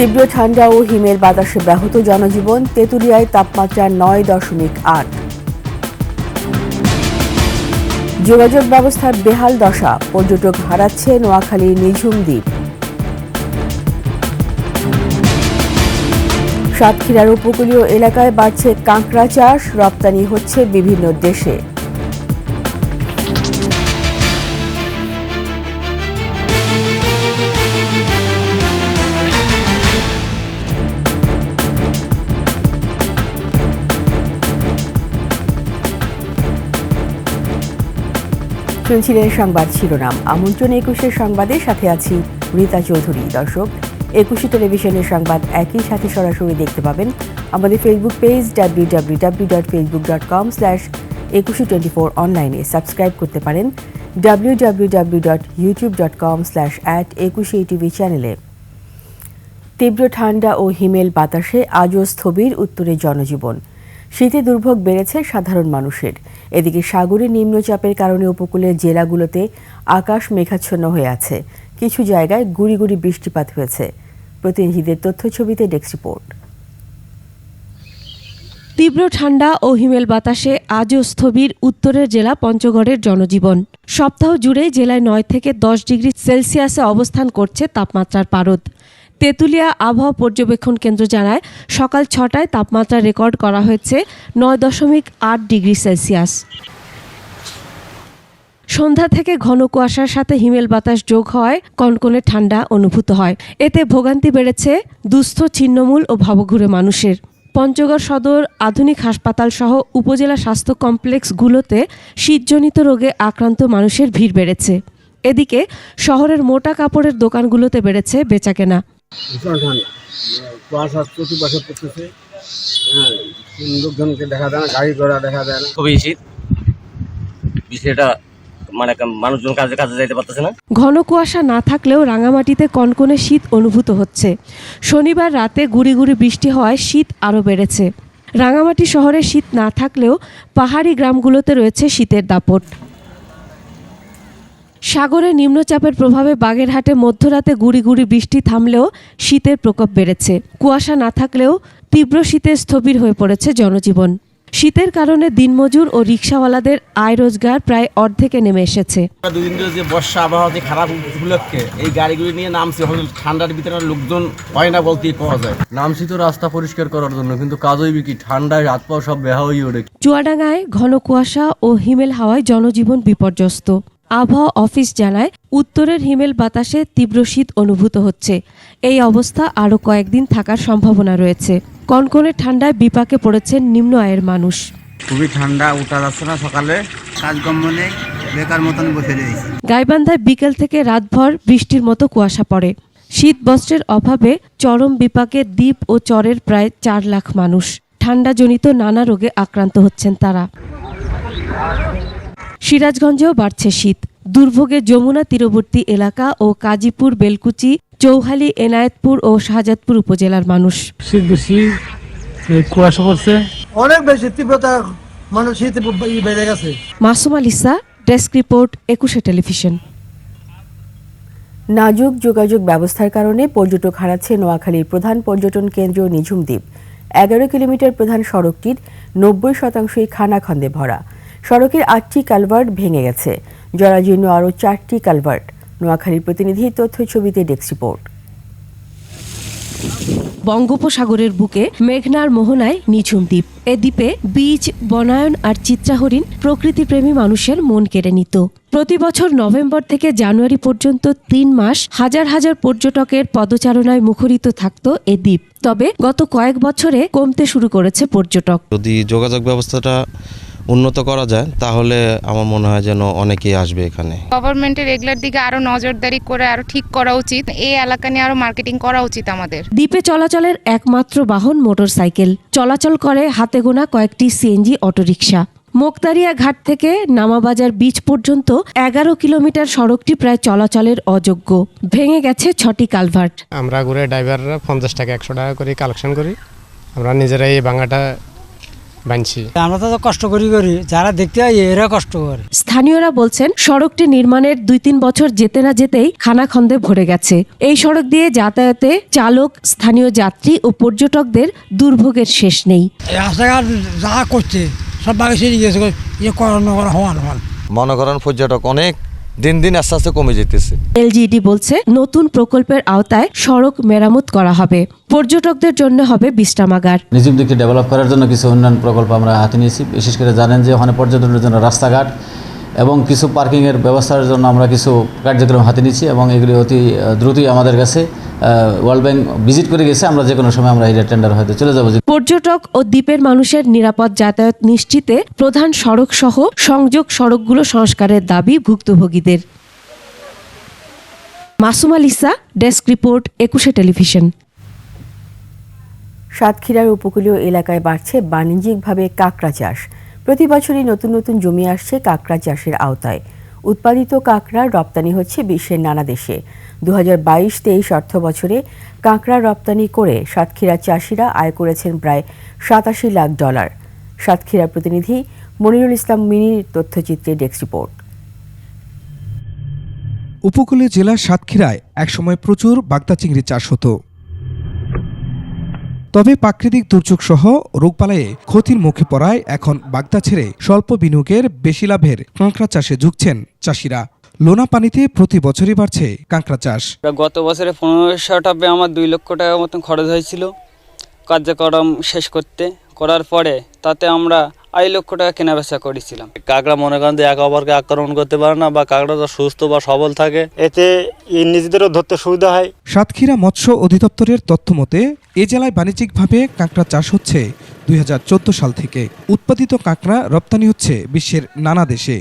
তীব্র ঠান্ডা ও হিমেল বাতাসে ব্যাহত জনজীবন, তেঁতুলিয়ায় তাপমাত্রা 9.8। যোগাযোগ ব্যবস্থার বেহাল দশা, পর্যটক হারাচ্ছে নোয়াখালীর নিঝুম দ্বীপ। সাতক্ষীরার উপকূলীয় এলাকায় বাড়ছে কাঁকড়া চাষ, রপ্তানি হচ্ছে বিভিন্ন দেশে। শুনছিলেন সংবাদ শিরোনাম। আমন্ত্রণ 21 সংবাদের সাথে আছি রীতা চৌধুরী। দর্শক, 21 টেলিভিশনের সংবাদ একই সাথে সরাসরি দেখতে পাবেন আমাদের ফেসবুক পেজ www.facebook.com/2124 অনলাইনে। সাবস্ক্রাইব করতে পারেন www.youtube.com/@21টিভি চ্যানেলে। তীব্র ঠান্ডা ও হিমেল বাতাসে আজও স্থবির উত্তরের জনজীবন। শীতে দুর্ভোগ বেড়েছে সাধারণ মানুষের। এদিকে সাগরে নিম্নচাপের কারণে উপকূলের জেলাগুলোতে আকাশ মেঘাচ্ছন্ন হয়ে আছে। কিছু জায়গায় গুঁড়ি গুঁড়ি বৃষ্টিপাত হয়েছে। প্রতিনিধিদের তথ্যছবিতে ডেস্ক রিপোর্ট। তীব্র ঠান্ডা ও হিমেল বাতাসে আজও স্থবির উত্তরের জেলা পঞ্চগড়ের জনজীবন। সপ্তাহ জুড়েই জেলায় 9 থেকে 10 ডিগ্রি সেলসিয়াসে অবস্থান করছে তাপমাত্রার পারদ। তেঁতুলিয়া আবহাওয়া পর্যবেক্ষণ কেন্দ্র জানায়, সকাল 6টায় তাপমাত্রা রেকর্ড করা হয়েছে 9.8 ডিগ্রি সেলসিয়াস। সন্ধ্যা থেকে ঘন কুয়াশার সাথে হিমেল বাতাস যোগ হওয়ায় কনকনে ঠান্ডা অনুভূত হয়। এতে ভোগান্তি বেড়েছে দুস্থ, ছিন্নমূল ও ভবঘুরে মানুষের। পঞ্চগড় সদর আধুনিক হাসপাতাল সহ উপজেলা স্বাস্থ্য কমপ্লেক্সগুলোতে শীতজনিত রোগে আক্রান্ত মানুষের ভিড় বেড়েছে। এদিকে শহরের মোটা কাপড়ের দোকানগুলোতে বেড়েছে বেচাকেনা। ভীষণ ঠান্ডা, কুয়াশা চতুর্পাশে পড়তেছে, লোকজনকে দেখা যায় না, গাড়ি ঘোড়া দেখা যায় না। খুবই শীত, বিষয়টা মানে মানুষজন কাজে যাইতে পারতেছে না। ঘন কুয়াশা না থাকলেও রাঙামাটিতে কনকনে শীত অনুভূত হচ্ছে। শনিবার রাতে গুঁড়ি গুঁড়ি বৃষ্টি হওয়ায় শীত আরও বেড়েছে। রাঙামাটি শহরে শীত না থাকলেও পাহাড়ি গ্রামগুলোতে রয়েছে শীতের দাপট। সাগরে নিম্নচাপের প্রভাবে বাগেরহাটে মধ্যরাতে গুঁড়ি গুঁড়ি বৃষ্টি থামলেও শীতের প্রকোপ বেড়েছে। কুয়াশা না থাকলেও তীব্র শীতে স্থবির হয়ে পড়েছে জনজীবন। শীতের কারণে দিনমজুর ও রিকশাওয়ালাদের আয় রোজগার প্রায় অর্ধেকে নেমে এসেছে। দুদিন ধরে যে বর্ষা আবহাওয়া যে খারাপ উপলক্ষে এই গাড়িগুলি নিয়ে নামছে, ঠান্ডার ভিতরে লোকজন হয় না বলতেই পাওয়া যায়। নামছি তো রাস্তা পরিষ্কার করার জন্য, কিন্তু কাজ হইবে কি? ঠান্ডায় হাত পা সব বেহা হয়ে ওঠে। চুয়াডাঙ্গায় ঘন কুয়াশা ও হিমেল হাওয়ায় জনজীবন বিপর্যস্ত। আবহাওয়া অফিস জানায়, উত্তরের হিমেল বাতাসে তীব্র শীত অনুভূত হচ্ছে। এই অবস্থা আরও কয়েকদিন থাকার সম্ভাবনা রয়েছে। কনকনে ঠান্ডায় বিপাকে পড়েছেন নিম্ন আয়ের মানুষ। খুবই ঠান্ডা, উঠা যাচ্ছে না, সকালে কাজকর্ম নেই, বেকার মতন বসে রয়েছে। গাইবান্ধায় বিকেল থেকে রাতভর বৃষ্টির মতো কুয়াশা পড়ে। শীত বস্ত্রের অভাবে চরম বিপাকে দ্বীপ ও চরের প্রায় 4 লাখ মানুষ। ঠান্ডাজনিত নানা রোগে আক্রান্ত হচ্ছেন তারা। সিরাজগঞ্জেও বাড়ছে শীত। দুর্ভোগে যমুনা তীরবর্তী এলাকা ও কাজীপুর, বেলকুচি, চৌহালি, এনায়েতপুর ও শাহজাদপুর উপজেলার মানুষ। শীত বেশি, কুয়াশা পড়ছে, অনেক বেশি তীব্রতা, মানুষ শীত বেড়ে গেছে। Masum আলিসা, desk report, 21 television. নাজুক যোগাযোগ ব্যবস্থার কারণে পর্যটক হারাচ্ছে নোয়াখালীর প্রধান পর্যটন কেন্দ্র নিঝুম দ্বীপ। 11 কিলোমিটার প্রধান সড়কটির 90% খানাখন্দে ভরা। সড়কের 8টি কালভার্ট ভেঙে গেছে, জরাজীর্ণ আরও 4টি কালভার্ট। নোয়াখালীর প্রতিনিধি তথ্যছবিতে ডেস্ক রিপোর্ট। বঙ্গোপসাগরের বুকে মেঘনার মোহনায় নিঝুম দ্বীপ। এ দ্বীপে বীজ, বনায়ন আর চিত্রাহরিণ প্রকৃতিপ্রেমী মানুষের মন কেড়ে নিত। প্রতি বছর নভেম্বর থেকে জানুয়ারি পর্যন্ত 3 মাস হাজার হাজার পর্যটকের পদচারণায় মুখরিত থাকত এ দ্বীপ। তবে গত কয়েক বছরে কমতে শুরু করেছে পর্যটক। যদি যোগাযোগ ব্যবস্থাটা উন্নত করা যায় তাহলে আমার মনে হয় যেন অনেকেই আসবে এখানে। গভর্নমেন্টের এগুলোর দিকে আরো নজরদারি করে আরো ঠিক করা উচিত। এই এলাকা নিয়ে আরো মার্কেটিং করা উচিত আমাদের। দ্বীপে চলাচলের একমাত্র বাহন মোটরসাইকেল। চলাচল করে হাতে গোনা কয়েকটি সিএনজি অটোরিকশা। মোক্তারিয়া ঘাট থেকে নামাবাজার বিচ পর্যন্ত 11 কিলোমিটার সড়কটি প্রায় চলাচলের অযোগ্য। ভেঙে গেছে 6টি কালভার্ট। আমরা ঘুরে ড্রাইভাররা 50 টাকা 100 টাকা করে কালেকশন করি। আমরা নিজেরাই এই ভাঙাটা বানছি। আমরা তো কষ্ট করি যারা দেখতে হয় এরা কষ্ট করে। স্থানীয়রা বলছেন সড়কটি নির্মাণের 2-3 বছর যেতে না যেতেই খানাখন্দে ভরে গেছে। এই সড়ক দিয়ে যাতায়াতে চালক, স্থানীয় যাত্রী ও পর্যটকদের দুর্ভোগের শেষ নেই। রাস্তাঘাট যা করছে সব বাগে সেরে গেছে, করা হওয়ার মনে করেন পর্যটক অনেক দিন দিন আস্তে আস্তে কমে যেতেছে। এলজিইডি বলছে নতুন প্রকল্পের আওতায় সড়ক মেরামত করা হবে, পর্যটকদের জন্য হবে বিশ্রামাগার। নিজ উদ্যোগে ডেভেলপ করার জন্য কিছু উন্নয়ন প্রকল্প আমরা হাতে নিয়েছি। বিশেষ করে জানেন যে ওখানে পর্যটনের জন্য রাস্তাঘাট এবং কিছু পার্কিংয়ের ব্যবস্থার জন্য আমরা কিছু কার্যক্রম হাতে নিয়েছি এবং এগুলি অতি দ্রুতই আমাদের কাছে ওয়ার্ল্ড ব্যাংক ভিজিট করে গেছে। আমরা যে কোনো সময় আমরা এই টেন্ডার হয়তো চলে যাব। পর্যটক ও দ্বীপের মানুষের নিরাপদ যাতায়াত নিশ্চিতে প্রধান সড়ক সহ সংযোগ সড়কগুলো সংস্কারের দাবি ভুক্তভোগীদের। Masuma Lisa, desk report, 21 television. সাতক্ষীরার উপকূলীয় এলাকায় বাড়ছে বাণিজ্যিকভাবে কাঁকড়া চাষ। প্রতি বছরই নতুন নতুন জমি আসছে কাঁকড়া চাষের আওতায়। উৎপাদিত কাঁকড়া রপ্তানি হচ্ছে বিশ্বের নানা দেশে। 2022-23 অর্থ বছরে কাঁকড়া রপ্তানি করে সাতক্ষীরার চাষিরা আয় করেছেন প্রায় $87 লাখ। সাতক্ষীরার প্রতিনিধি মনিরুল ইসলাম মিনির তথ্যচিত্রে ডেস্ক রিপোর্ট। উপকূলীয় জেলা সাতক্ষীরায় একসময় প্রচুর বাগদা চিংড়ি চাষ হতো। তবে প্রাকৃতিক দুর্যোগ সহ রোগবালাইয়ে ক্ষতির মুখে পড়ায় এখন বাগদা ছেড়ে স্বল্প বিনিয়োগের বেশি লাভের কাঁকড়া চাষে ঝুঁকছেন চাষিরা। লোনা পানিতে প্রতি বছরই বাড়ছে কাঁকড়া চাষ। গত বছরে 1500 টাবে আমার 2 লক্ষ টাকা মতন খরচ হয়েছিল কার্যক্রম শেষ করার পরে, তাতে আমরা 2 লক্ষ টাকা কেনা বেচা করেছিলাম। কাঁকড়া মনে করেন যে একে অপরকে আক্রমণ করতে পারে না বা কাঁকড়াটা সুস্থ বা সবল থাকে, এতে নিজেদেরও ধরতে সুবিধা হয়। সাতক্ষীরা মৎস্য অধিদপ্তরের তথ্য মতে এ জেলায় বাণিজ্যিকভাবে কাঁকড়া চাষ হচ্ছে 2014 সাল থেকে। উৎপাদিত কাঁকড়া রপ্তানি হচ্ছে বিশ্বের নানা দেশে।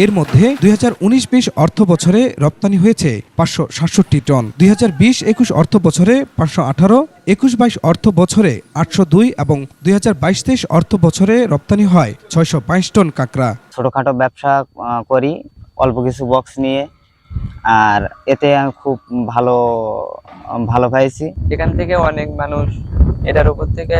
এর মধ্যে 2019-20 অর্থ বছরে রপ্তানি হয়েছে 567 টন, 2020-21 অর্থ বছরে 518, 21-22 অর্থ বছরে 802 এবং 2022-23 অর্থ বছরে রপ্তানি হয় 622 টন কাঁকড়া। ছোটখাটো ব্যবসা করি অল্প কিছু বক্স নিয়ে, আর এতে আমি খুব ভালো পাইছি। এখান থেকে অনেক মানুষ এটার উপর থেকে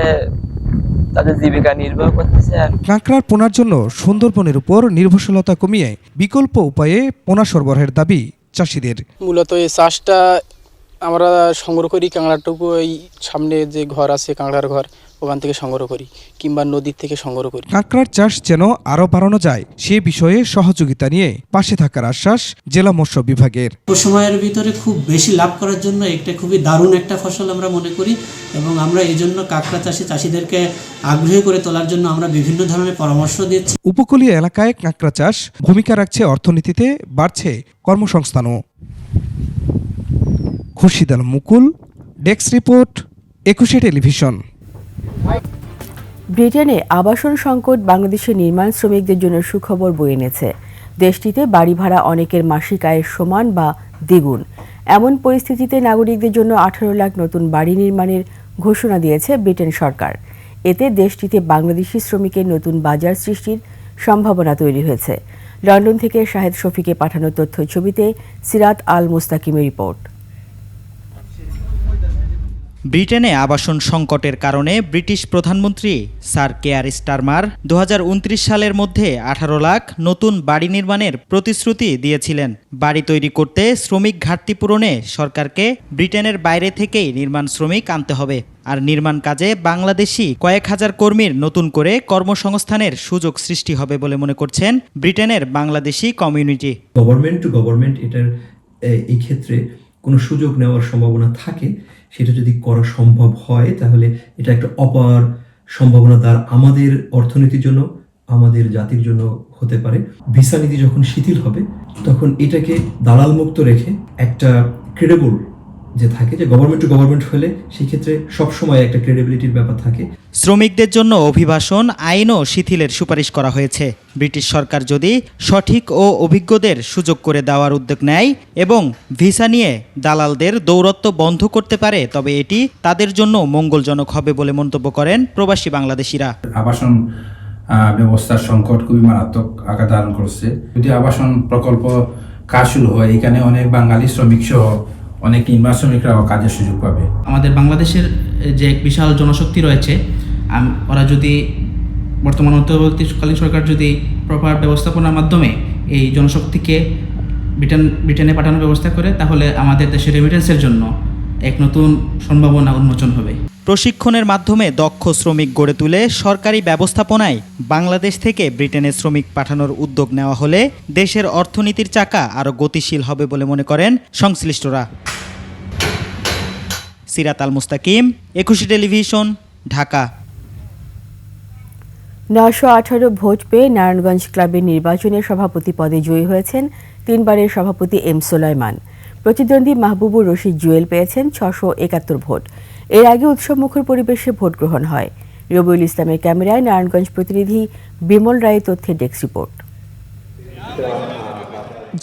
তাদের জীবিকা নির্বাহ করতেছে। কাঁকড়ার পোনার জন্য সুন্দরবনের উপর নির্ভরশীলতা কমিয়ে বিকল্প উপায়ে পোনা সরবরাহের দাবি চাষিদের। মূলত এই চাষটা আমরা সংগ্রহ করি কাঁকড়াটুকু, এই সামনে যে ঘর আছে কাঁকড়ার ঘর, ওখান থেকে সংগ্রহ করি কিংবা নদীর থেকে সংগ্রহ করি। কাঁকড়ার চাষ যেন আরও বাড়ানো যায় সে বিষয়ে সহযোগিতা নিয়ে পাশে থাকার আশ্বাস জেলা মৎস্য বিভাগের। সময়ের ভিতরে খুব বেশি লাভ করার জন্য একটা খুবই দারুণ একটা ফসল আমরা মনে করি এবং আমরা এই জন্য কাঁকড়া চাষিদেরকে আগ্রহী করে তোলার জন্য আমরা বিভিন্ন ধরনের পরামর্শ দিচ্ছি। উপকূলীয় এলাকায় কাঁকড়া চাষ ভূমিকা রাখছে অর্থনীতিতে, বাড়ছে কর্মসংস্থানও। খুরশিদ আলম মুকুল, ডেস্ক রিপোর্ট, 21 টেলিভিশন। ব্রিটেনে আবাসন সংকট বাংলাদেশের নির্মাণ শ্রমিকদের জন্য সুখবর বয়ে এনেছে। দেশটিতে বাড়ি ভাড়া অনেকের মাসিক আয়ের সমান বা দ্বিগুণ। এমন পরিস্থিতিতে নাগরিকদের জন্য 18 লাখ নতুন বাড়ি নির্মাণের ঘোষণা দিয়েছে ব্রিটেন সরকার। এতে দেশটিতে বাংলাদেশি শ্রমিকের নতুন বাজার সৃষ্টির সম্ভাবনা তৈরি হয়েছে। লন্ডন থেকে শাহেদ শফিকে পাঠানো তথ্য ছবিতে সিরাত আল মুস্তাকিমের রিপোর্ট। ব্রিটেনে আবাসন সংকটের কারণে ব্রিটিশ প্রধানমন্ত্রী স্যার কেয়ার স্টারমার 2029 সালের মধ্যে 18 লাখ নতুন বাড়ি নির্মাণের প্রতিশ্রুতি দিয়েছিলেন। বাড়ি তৈরি করতে শ্রমিক ঘাটতি পূরণে সরকারকে ব্রিটেনের বাইরে থেকেই নির্মাণ শ্রমিক আনতে হবে। আর নির্মাণ কাজে বাংলাদেশি কয়েক হাজার কর্মীর নতুন করে কর্মসংস্থানের সুযোগ সৃষ্টি হবে বলে মনে করছেন ব্রিটেনের Bangladeshi community. Government to government এটার এই ক্ষেত্রে কোনো সুযোগ নেওয়ার সম্ভাবনা থাকে, সেটা যদি করা সম্ভব হয় তাহলে এটা একটা অপার সম্ভাবনা দ্বারা আমাদের অর্থনীতির জন্য, আমাদের জাতির জন্য হতে পারে। ভিসা নীতি যখন শিথিল হবে তখন এটাকে দালাল মুক্ত রেখে একটা ক্রেডিবল যে থাকে, যে গভর্নমেন্ট টু গভর্নমেন্ট হলে সেই ক্ষেত্রে সবসময় একটা ক্রেডিবিলিটির ব্যাপার থাকে। শ্রমিকদের জন্য অভিবাসন আইনও শিথিলের সুপারিশ করা হয়েছে। ব্রিটিশ সরকার যদি সঠিক ও অভিজ্ঞদের সুযোগ করে দেওয়ার উদ্যোগ নেয় এবং ভিসা নিয়ে দালালদের দৌরত্ব বন্ধ করতে পারে, তবে এটি তাদের জন্য মঙ্গলজনক হবে বলে মন্তব্য করেন প্রবাসী বাংলাদেশিরা। আবাসন ব্যবস্থার সংকট খুবই মারাত্মক আকার ধারণ করছে। যদি আবাসন প্রকল্প কাজ শুরু হয়, এখানে অনেক বাঙালি শ্রমিক সহ অনেক নির্মাণ শ্রমিকরাও কাজের সুযোগ পাবে। আমাদের বাংলাদেশের যে এক বিশাল জনশক্তি রয়েছে, ওরা যদি বর্তমান অন্তর্বর্তীকালীন সরকার যদি প্রপার ব্যবস্থাপনার মাধ্যমে এই জনশক্তিকে ব্রিটেনে পাঠানোর ব্যবস্থা করে, তাহলে আমাদের দেশের রেমিটেন্সের জন্য এক নতুন সম্ভাবনা উন্মোচন হবে। প্রশিক্ষণের মাধ্যমে দক্ষ শ্রমিক গড়ে তুলে সরকারি ব্যবস্থাপনায় বাংলাদেশ থেকে ব্রিটেনে শ্রমিক পাঠানোর উদ্যোগ নেওয়া হলে দেশের অর্থনীতির চাকা আরও গতিশীল হবে বলে মনে করেন সংশ্লিষ্টরা। সিরাত আল মুস্তাকিম, একুশে টেলিভিশন, ঢাকা। 918 ভোট পেয়ে নারায়ণগঞ্জ ক্লাবের নির্বাচনে সভাপতি পদে জয়ী হয়েছেন 3 বারের সভাপতি এম সুলাইমান। প্রতিদ্বন্দ্বী মাহবুবুর রশিদ জুয়েল পেয়েছেন 671 ভোট। এর আগে উৎসবমুখর পরিবেশে ভোট গ্রহণ হয়। রবিউল ইসলামের ক্যামেরায় নারায়ণগঞ্জ প্রতিনিধি বিমল রায় তথ্যের ডেস্ক রিপোর্ট।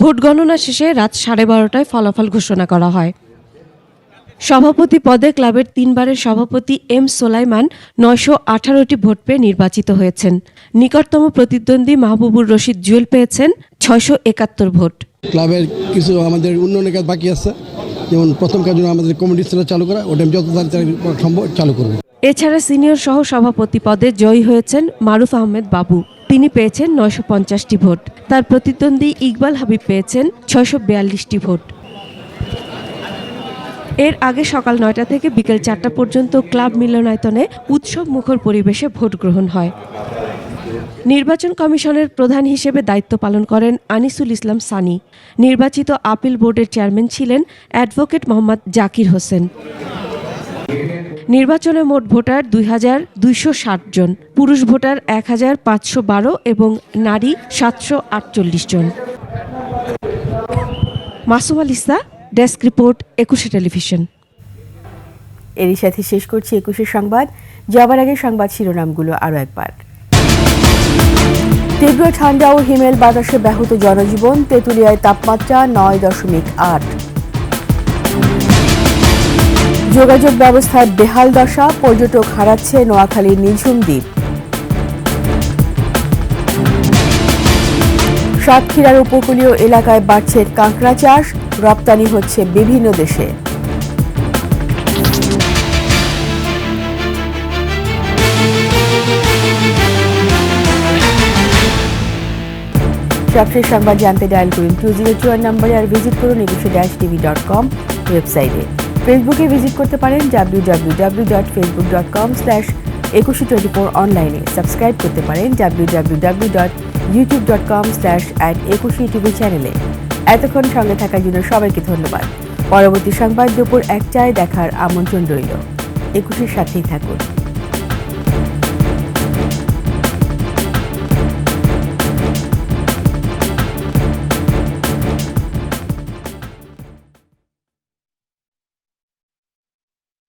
ভোট গণনা শেষে রাত 12:30টায় ফলাফল ঘোষণা করা হয়। সভাপতি পদে ক্লাবের 3 বারের সভাপতি এম সোলাইমান 918টি ভোট পেয়ে নির্বাচিত হয়েছেন। নিকটতম প্রতিদ্বন্দ্বী মাহবুবুর রশিদ জুয়েল পেয়েছেন 671 ভোট। ক্লাবের কিছু আমাদের উন্নয়নের কাজ বাকি আছে, যেমন প্রথম কাজ আমাদের কমিটি সেন্টার চালু করা, ওটা যত তাড়াতাড়ি সম্ভব চালু করব। এছাড়া সিনিয়র সহ সভাপতি পদে জয়ী হয়েছেন মারুফ আহমেদ বাবু। তিনি পেয়েছেন 950টি ভোট। তার প্রতিদ্বন্দ্বী ইকবাল হাবিব পেয়েছেন 642টি ভোট। এর আগে সকাল 9টা থেকে বিকেল 4টা পর্যন্ত ক্লাব মিলনায়তনে উৎসব মুখর পরিবেশে ভোট গ্রহণ হয়। নির্বাচন কমিশনের প্রধান হিসেবে দায়িত্ব পালন করেন আনিসুল ইসলাম সানি। নির্বাচিত আপিল বোর্ডের চেয়ারম্যান ছিলেন অ্যাডভোকেট মোহাম্মদ জাকির হোসেন। নির্বাচনে মোট ভোটার 2260 জন, পুরুষ ভোটার 1512 এবং নারী 748 জন। মাসুম আলিসা, ডেস্ক রিপোর্ট, একুশে টেলিভিশন। এরই সাথে শেষ করছি 21 সংবাদ। যাবার আগে সংবাদ শিরোনামগুলো আরও একবার। তীব্র ঠান্ডা ও হিমেল বাতাসে ব্যাহত জনজীবন, তেঁতুলিয়ায় তাপমাত্রা 9.8। যোগাযোগ ব্যবস্থায় বেহাল দশা, পর্যটক হারাচ্ছে নোয়াখালীর নিঝুম দ্বীপ। সাতক্ষীরার উপকূলীয় এলাকায় বাড়ছে কাঁকড়া চাষ, রপ্তানি হচ্ছে বিভিন্ন দেশে। সবশেষ সংবাদ জানতে ডায়াল করুন 2024 নম্বরে, আর ভিজিট করুন ekushe-tv.com ওয়েবসাইটে। ফেসবুকে ভিজিট করতে পারেন www.facebook.com/ekushe24 অনলাইনে। সাবস্ক্রাইব করতে পারেন www.youtube.com/@ekushe-tv চ্যানেলে। এতক্ষণ সঙ্গে থাকার জন্য সবাইকে ধন্যবাদ। পরবর্তী সংবাদ দুপুর 1টায় দেখার আমন্ত্রণ রইল। একুশের সাথেই থাকুন।